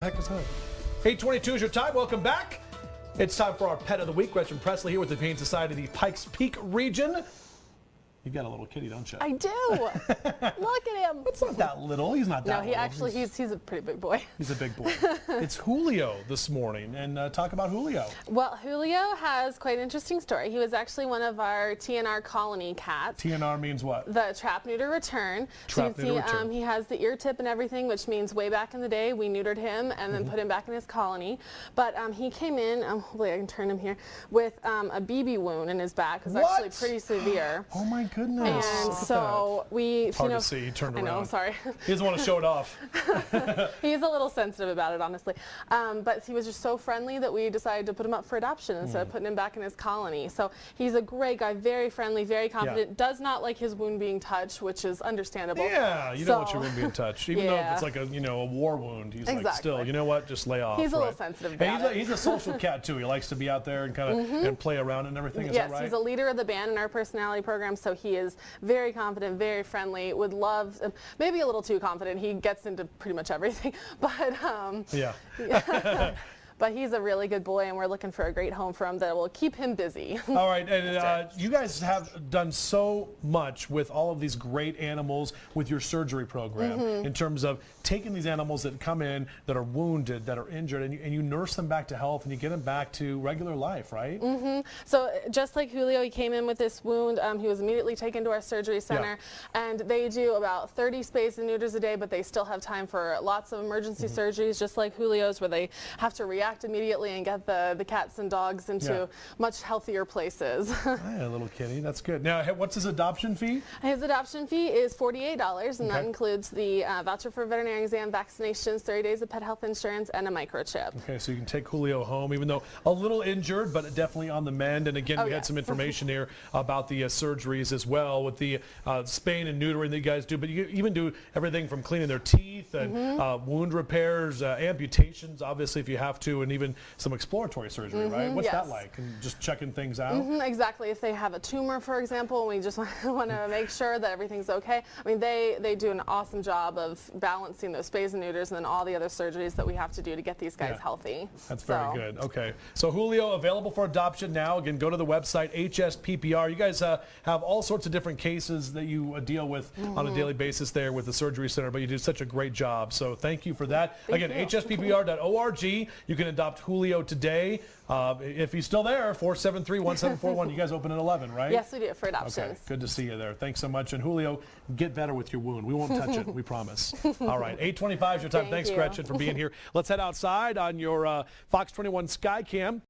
Heck was that? 8:22 is your time. Welcome back. It's time for our Pet of the Week. Gretchen Presley here with the Humane Society of the Pikes Peak region. You got a little kitty, don't you? I do. Look at him. It's not that little. He's not that little. He's a pretty big boy. He's a big boy. It's Julio this morning, and talk about Julio. Well, Julio has quite an interesting story. He was actually one of our TNR colony cats. TNR means what? The trap, neuter, return. Trap, neuter, return. He has the ear tip and everything, which means way back in the day we neutered him and then put him back in his colony. But he came in, hopefully I can turn him here, with a BB wound in his back. It was actually pretty severe. Oh my goodness. And so we, hard to see. He turned around. I know, sorry. He doesn't want to show it off. He's a little sensitive about it, honestly. But he was just so friendly that we decided to put him up for adoption instead of putting him back in his colony. So he's a great guy, very friendly, very confident, does not like his wound being touched, which is understandable. Yeah, you don't want your wound being touched. Even though if it's like a war wound, he's like, still, you know what, just lay off. He's a little sensitive about it. He's a social cat too. He likes to be out there and kind of and play around and everything. Is that right? Yes, he's a leader of the band in our personality program, so he is very confident, very friendly, would love, maybe a little too confident. He gets into pretty much everything, but but he's a really good boy, and we're looking for a great home for him that will keep him busy. All right, and you guys have done so much with all of these great animals with your surgery program in terms of taking these animals that come in that are wounded, that are injured, and you nurse them back to health and you get them back to regular life, right? So just like Julio, he came in with this wound. He was immediately taken to our surgery center, and they do about 30 spays and neuters a day, but they still have time for lots of emergency surgeries, just like Julio's, where they have to react immediately and get the cats and dogs into much healthier places. A little kitty, that's good. Now, what's his adoption fee? His adoption fee is $48, and that includes the voucher for veterinary exam, vaccinations, 30 days of pet health insurance, and a microchip. Okay, so you can take Julio home, even though a little injured, but definitely on the mend. And again, we had some information here about the surgeries as well with the spaying and neutering that you guys do, but you even do everything from cleaning their teeth and wound repairs, amputations, obviously, if you have to, and even some exploratory surgery, right? What's that like? And just checking things out? Exactly. If they have a tumor, for example, we just want to make sure that everything's okay. I mean, they do an awesome job of balancing those spays and neuters and then all the other surgeries that we have to do to get these guys healthy. That's very good. Okay. So Julio, available for adoption now. Again, go to the website, HSPPR. You guys have all sorts of different cases that you deal with on a daily basis there with the surgery center, but you do such a great job. So thank you for that. Again, hsppr.org. You can adopt Julio today. If he's still there, 473-1741. You guys open at 11, right? Yes, we do, for adoptions. Okay, good to see you there. Thanks so much. And Julio, get better with your wound. We won't touch it, we promise. All right, 8:25 is your time. Thanks, Gretchen, for being here. Let's head outside on your Fox 21 Skycam.